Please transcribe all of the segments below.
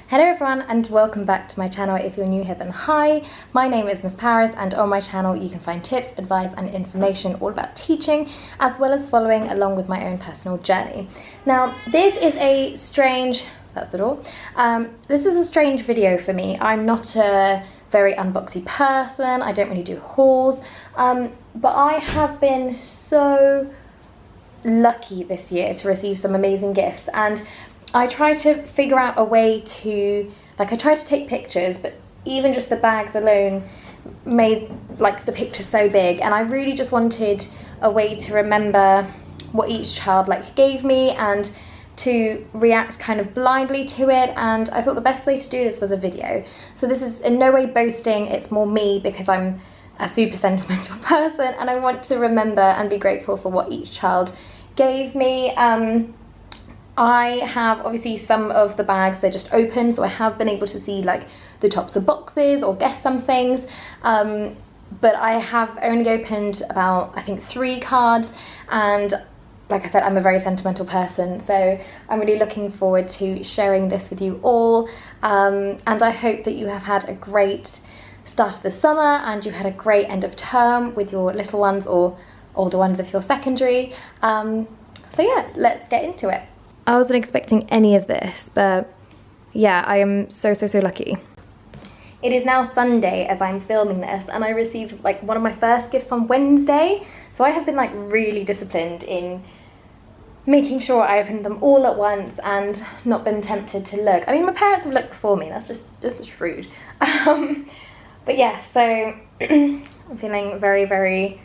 Hello everyone and welcome back to my channel. If you're new here then hi, my name is Miss Paris and on my channel you can find tips, advice and information all about teaching as well as following along with my own personal journey. Now this is a strange, that's the door, this is a strange video for me. I'm not a very unboxy person, I don't really do hauls, but I have been so lucky this year to receive some amazing gifts, and I try to figure out a way to, like, I try to take pictures, but even just the bags alone made like the picture so big, and I really just wanted a way to remember what each child like gave me and to react kind of blindly to it, and I thought the best way to do this was a video. So this is in no way boasting, it's more me because I'm a super sentimental person and I want to remember and be grateful for what each child gave me. I have obviously some of the bags, they're just open, so I have been able to see like the tops of boxes or guess some things, but I have only opened about I think 3 cards, and like I said, I'm a very sentimental person, so I'm really looking forward to sharing this with you all, and I hope that you have had a great start of the summer and you had a great end of term with your little ones or older ones if you're secondary. So yeah, let's get into it. I wasn't expecting any of this, but yeah, I am so lucky. It is now Sunday as I'm filming this, and I received like one of my first gifts on Wednesday, so I have been like really disciplined in making sure I opened them all at once and not been tempted to look. I mean, my parents have looked before me, that's just rude. But yeah, so I'm feeling very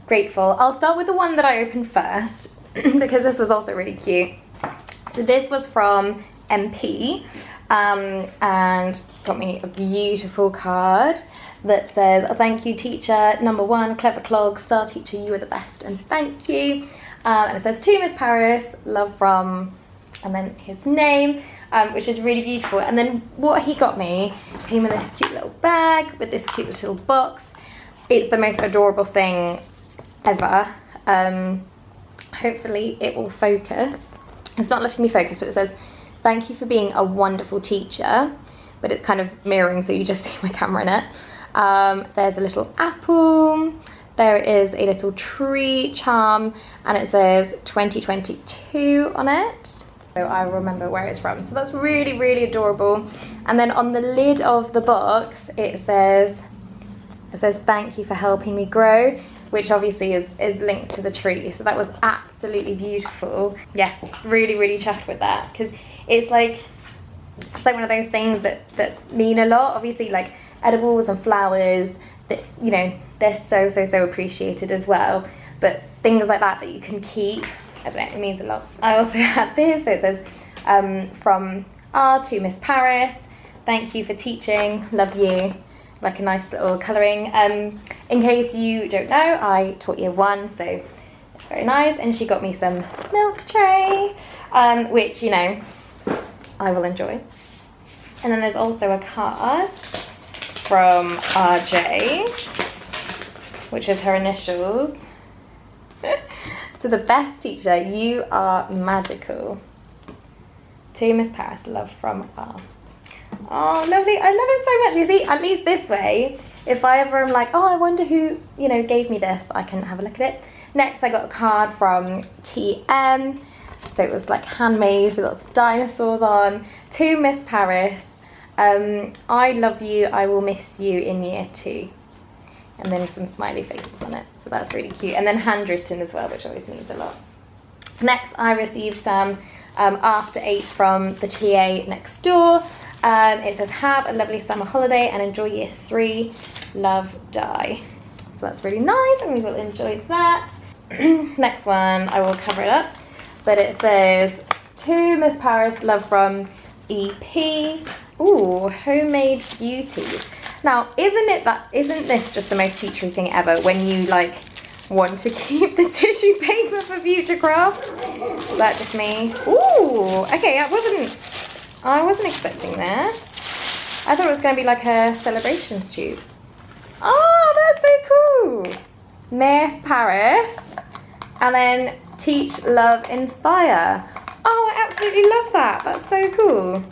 grateful. I'll start with the one that I opened first because this was also really cute. So this was from MP, and got me a beautiful card that says, "Thank you teacher number 1, clever clog, star teacher, you are the best, and thank you." And it says, "To Miss Paris, love from," and then his name, which is really beautiful. And then what he got me came in this cute little bag with this cute little box. It's the most adorable thing ever. Hopefully it will focus. It's not letting me focus, but it says, "Thank you for being a wonderful teacher," but it's kind of mirroring, so you just see my camera in it. There's a little apple, there is a little tree charm, and it says 2022 on it, so I remember where it's from. So that's really adorable. And then on the lid of the box it says "Thank you for helping me grow," which obviously is linked to the tree, so that was absolutely beautiful. Yeah, really chuffed with that, because it's like one of those things that mean a lot. Obviously, like edibles and flowers, that, you know, they're so appreciated as well, but things like that you can keep, I don't know, it means a lot. I also had this, so it says, "From R to Miss Paris, thank you for teaching, love you." Like a nice little colouring. In case you don't know, I taught year 1, so it's very nice. And she got me some milk tray, which, you know, I will enjoy. And then there's also a card from RJ, which is her initials. "To the best teacher, you are magical. To Miss Paris, love from R." Oh, lovely. I love it so much. You see, at least this way, if I ever am like, oh, I wonder who, you know, gave me this, I can have a look at it. Next, I got a card from TM. So it was like handmade with lots of dinosaurs on. "To Miss Paris, I love you, I will miss you in year 2. And then some smiley faces on it. So that's really cute. And then handwritten as well, which always means a lot. Next, I received some after 8s from the TA next door. It says, "Have a lovely summer holiday and enjoy year 3, love, Di." So that's really nice, and we will enjoy that. Next one, I will cover it up, but it says, "To Miss Paris, love from EP." Ooh, homemade beauties. Now, isn't this just the most teachery thing ever, when you like want to keep the tissue paper for future crafts? Is that just me? Ooh, okay, I wasn't expecting this. I thought it was going to be like a celebrations tube. Oh, that's so cool. Miss Paris, and then teach, love, inspire. Oh, I absolutely love that. That's so cool.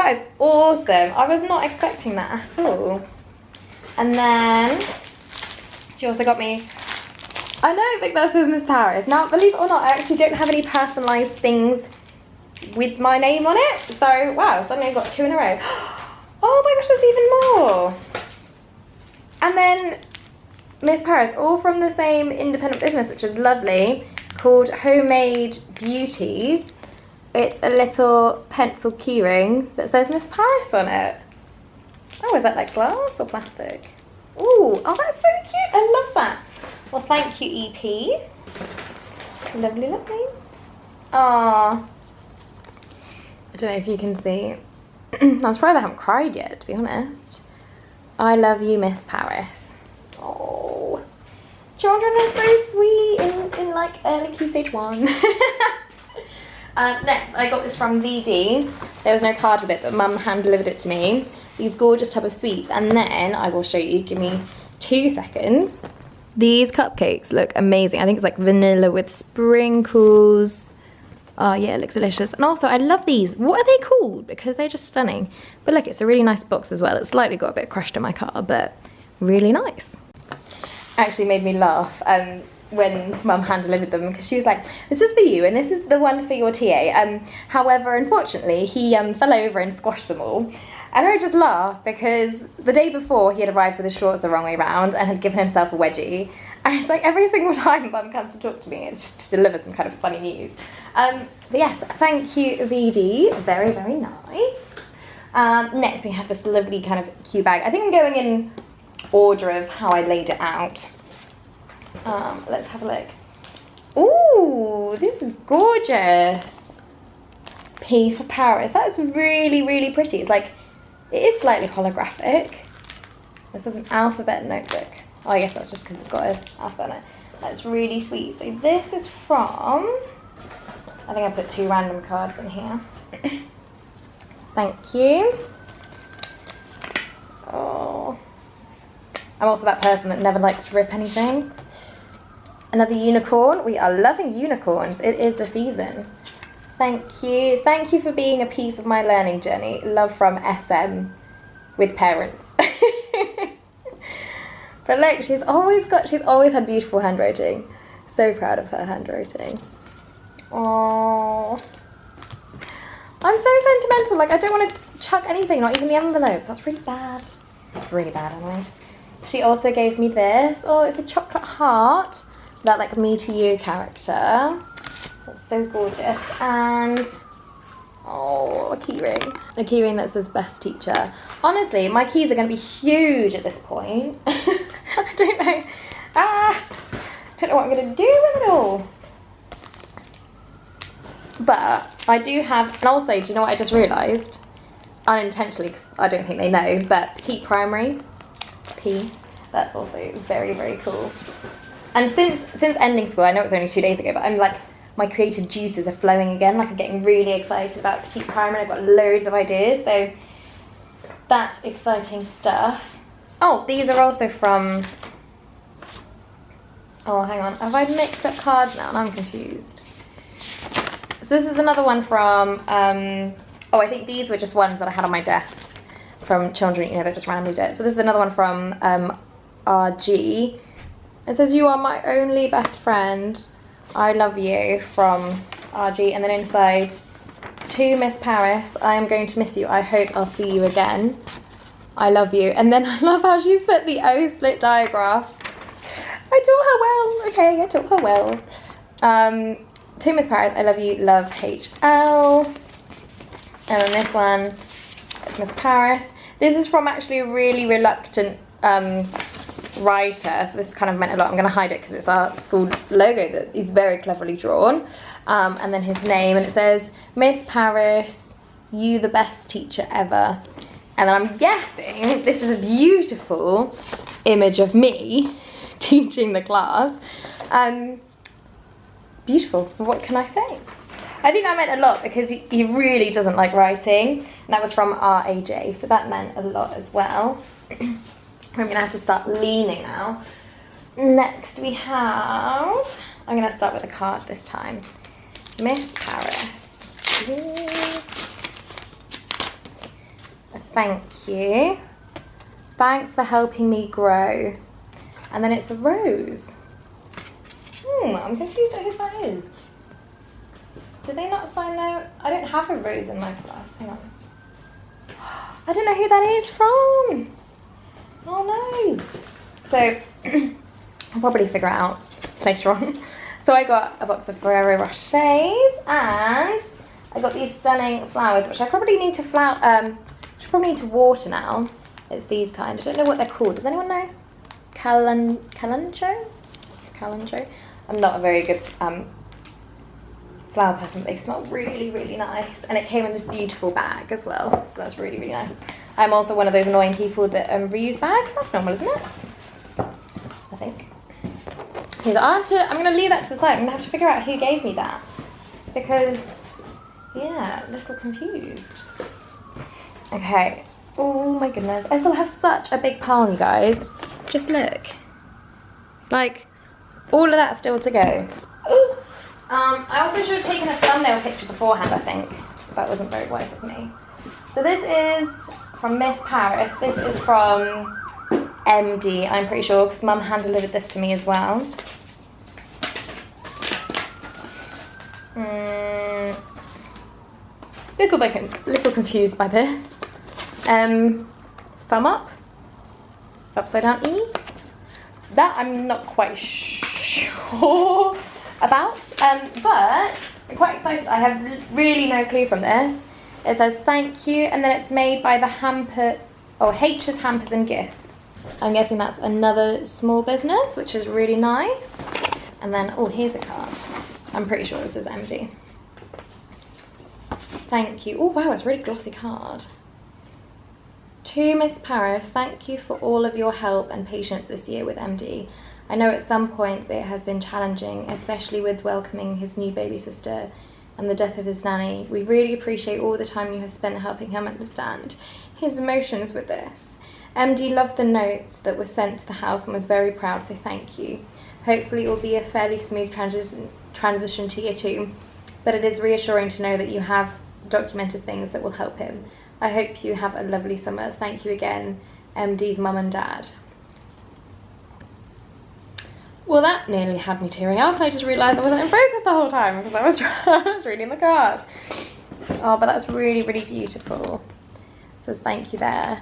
That is awesome. I was not expecting that at all. And then she also got me, I know Big That says Miss Paris. Now, believe it or not, I actually don't have any personalised things with my name on it. So, wow, suddenly I've got 2 in a row. Oh my gosh, there's even more. And then Miss Paris, all from the same independent business, which is lovely, called Homemade Beauties. It's a little pencil keyring that says Miss Paris on it. Oh, is that like glass or plastic? Ooh, oh, that's so cute. I love that. Well, thank you, EP. Lovely, lovely. Ah, I don't know if you can see. I'm surprised I haven't cried yet, to be honest. I love you, Miss Paris. Oh, children are so sweet in like early key stage 1. Next, I got this from VD. There was no card with it, but Mum hand delivered it to me. These gorgeous tub of sweets, and then I will show you. Give me 2 seconds. These cupcakes look amazing. I think it's like vanilla with sprinkles. Oh yeah, it looks delicious. And also, I love these. What are they called? Because they're just stunning. But look, it's a really nice box as well. It's slightly got a bit crushed in my car, but really nice. Actually made me laugh when Mum hand delivered them, because she was like, this is for you and this is the one for your TA. However, unfortunately, he fell over and squashed them all. And I just laughed because the day before he had arrived with his shorts the wrong way round and had given himself a wedgie. And it's like every single time Mum comes to talk to me, it's just to deliver some kind of funny news. But yes, thank you, VD. Very, very nice. Next, we have this lovely kind of cute bag. I think I'm going in order of how I laid it out. Let's have a look. Ooh, this is gorgeous. P for Paris. That's really, really pretty. It's like, it is slightly holographic. This is an alphabet notebook. Oh, I guess that's just because it's got an alphabet on it. That's really sweet. So this is from, I think I put 2 random cards in here. Thank you. Oh, I'm also that person that never likes to rip anything. Another unicorn. We are loving unicorns. It is the season. Thank you. Thank you for being a piece of my learning journey. Love from SM with parents. But look, she's always had beautiful handwriting. So proud of her handwriting. Oh, I'm so sentimental. Like, I don't want to chuck anything, not even the envelopes. That's really bad. It's really bad, anyways. She also gave me this. Oh, it's a chocolate heart. That like me to you character. That's so gorgeous. And oh, a keyring. A keyring that says best teacher. Honestly, my keys are going to be huge at this point. I don't know. I don't know what I'm going to do with it all. But I do have, and also, do you know what I just realised? Unintentionally, because I don't think they know, but Petite Primary, P, that's also very, very cool. And since ending school, I know it was only 2 days ago, but I'm like, my creative juices are flowing again. Like, I'm getting really excited about Petite Primary. I've got loads of ideas, so that's exciting stuff. Oh, these are also from, oh, hang on. Have I mixed up cards now? And I'm confused. So this is another one from, oh, I think these were just ones that I had on my desk from children, you know, that just randomly did it. So this is another one from RG. It says, you are my only best friend. I love you, from RG. And then inside, to Miss Paris, I am going to miss you. I hope I'll see you again. I love you. And then I love how she's put the O split diagraph. I taught her well. Okay, I taught her well. To Miss Paris, I love you, love HL. And then this one, it's Miss Paris. This is from actually a really reluctant writer, so this kind of meant a lot. I'm going to hide it because it's our school logo that is very cleverly drawn. And then his name, and it says, Miss Paris, you the best teacher ever. And then I'm guessing this is a beautiful image of me teaching the class. Beautiful, what can I say? I think that meant a lot because he really doesn't like writing, and that was from RAJ, so that meant a lot as well. I'm gonna have to start leaning now. Next we have, I'm gonna start with a card this time. Miss Paris. thank you. Thanks for helping me grow. And then it's a rose. I'm confused at who that is. Did they not sign that? I don't have a rose in my class. Hang on. I don't know who that is from. Oh no. So, I'll probably figure it out later on. So I got a box of Ferrero Rochers and I got these stunning flowers, which I probably need to water now. It's these kind. I don't know what they're called. Does anyone know? Calancho? I'm not a very good flower person, but they smell really, really nice. And it came in this beautiful bag as well, so that's really, really nice. I'm also one of those annoying people that reuse bags. That's normal, isn't it? I think. Okay, so I'm going to leave that to the side. I'm going to have to figure out who gave me that. Because, yeah, a little confused. Okay. Oh my goodness. I still have such a big pile, you guys. Just look. Like, all of that still to go. Ooh. I also should have taken a thumbnail picture beforehand, I think. That wasn't very wise of me. So this is from Miss Paris. This is from MD, I'm pretty sure, because Mum hand-delivered this to me as well. Little confused by this. Thumb up. Upside down E. That I'm not quite sure about, but I'm quite excited. I have really no clue from this. It says thank you, and then it's made by the hamper, H's Hampers and Gifts. I'm guessing that's another small business, which is really nice. And then, oh, here's a card. I'm pretty sure this is MD. Thank you. Oh wow, it's a really glossy card. To Miss Paris, thank you for all of your help and patience this year with MD. I know at some points it has been challenging, especially with welcoming his new baby sister and the death of his nanny. We really appreciate all the time you have spent helping him understand his emotions with this. MD loved the notes that were sent to the house and was very proud, so thank you. Hopefully it will be a fairly smooth transition to year 2, but it is reassuring to know that you have documented things that will help him. I hope you have a lovely summer. Thank you again, MD's mum and dad. Well, that nearly had me tearing up, and I just realised I wasn't in focus the whole time because I was reading the card. Oh, but that's really, really beautiful. It says thank you there,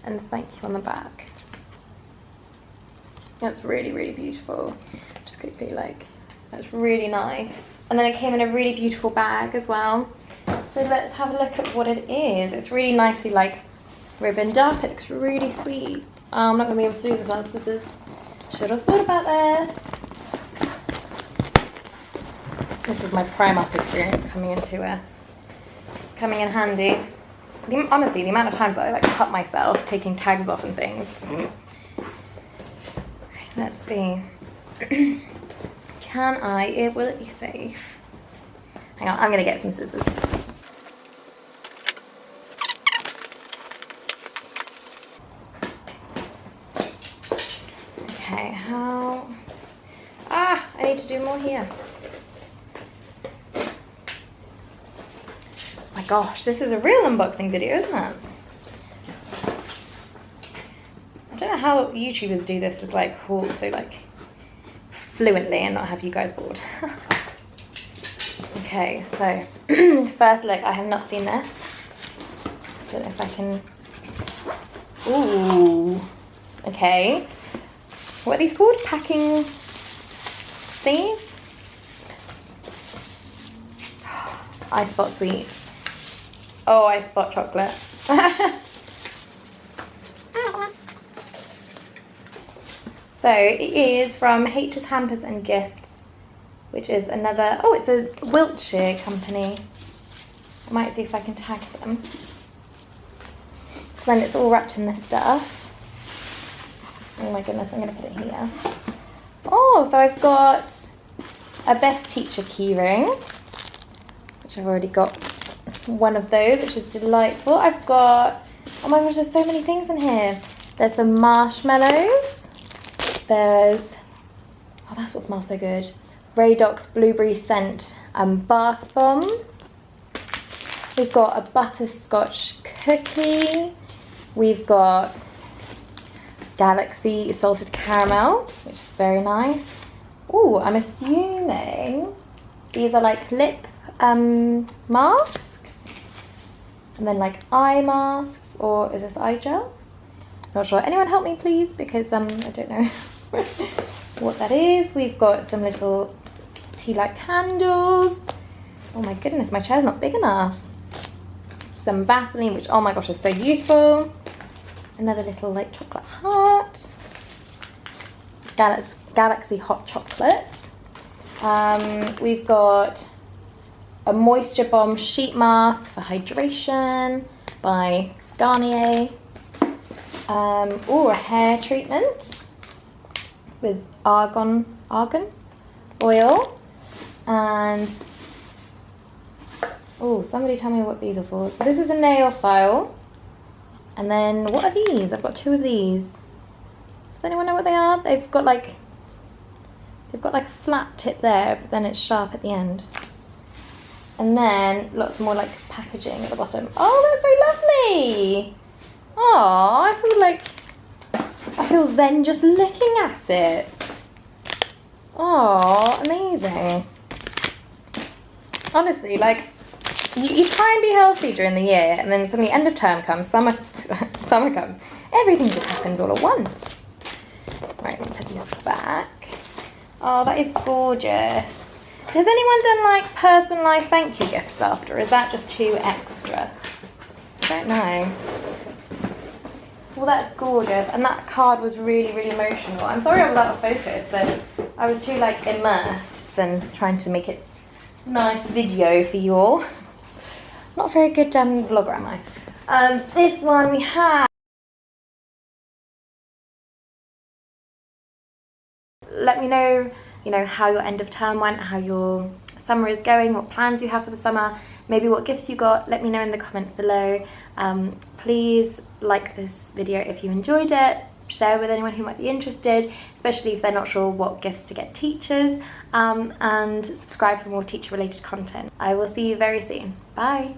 and thank you on the back. That's really, really beautiful. Just quickly, like, that's really nice. And then it came in a really beautiful bag as well. So let's have a look at what it is. It's really nicely, like, ribboned up. It looks really sweet. I'm not going to be able to do this once. This is... Should have thought about this. This is my Primark experience coming in handy. Honestly, the amount of times that I, like, cut myself taking tags off and things. Let's see. Can I? Will it be safe? Hang on, I'm going to get some scissors. Okay, how... I need to do more here. Oh my gosh, this is a real unboxing video, isn't it? I don't know how YouTubers do this with, like, hauls so, like, fluently and not have you guys bored. Okay, so first look, I have not seen this. Don't know if I can... Ooh, okay. What are these called? Packing thingies? I spot sweets. Oh, I spot chocolate. So it is from H's Hampers and Gifts, which is another, oh, it's a Wiltshire company. I might see if I can tag them. So then it's all wrapped in this stuff. Oh my goodness, I'm going to put it here. Oh, so I've got a Best Teacher keyring, which I've already got one of those, which is delightful. I've got, oh my gosh, there's so many things in here. There's some marshmallows. There's, oh, that's what smells so good. Raydoc's blueberry scent bath bomb. We've got a butterscotch cookie. We've got Galaxy salted caramel, which is very nice. Oh, I'm assuming these are like lip masks, and then like eye masks, or is this eye gel? Not sure. Anyone help me please, because I don't know what that is. We've got some little tea light candles. Oh my goodness, my chair's not big enough. Some Vaseline, which oh my gosh is so useful. Another little like chocolate heart. Galaxy hot chocolate. We've got a Moisture Bomb sheet mask for hydration by Garnier. Oh, a hair treatment with argan oil. And oh, somebody tell me what these are for. So this is a nail file. And then what are these? I've got two of these. Does anyone know what they are? They've got like a flat tip there, but then it's sharp at the end. And then lots more like packaging at the bottom. Oh, that's so lovely. Oh, I feel zen just looking at it. Oh, amazing. Honestly, like, you try and be healthy during the year, and then suddenly end of term comes, summer comes, everything just happens all at once. Right, let me put these back. Oh, that is gorgeous. Has anyone done like personalised thank you gifts after? Or is that just too extra? I don't know. Well, that's gorgeous, and that card was really, really emotional. I'm sorry I was out of focus, but I was too like immersed and trying to make it nice video for you all. Not a very good vlogger, am I? This one we have. Let me know, you know, how your end of term went, how your summer is going, what plans you have for the summer, maybe what gifts you got. Let me know in the comments below. Please like this video if you enjoyed it. Share with anyone who might be interested, especially if they're not sure what gifts to get teachers, and subscribe for more teacher related content. I will see you very soon. Bye.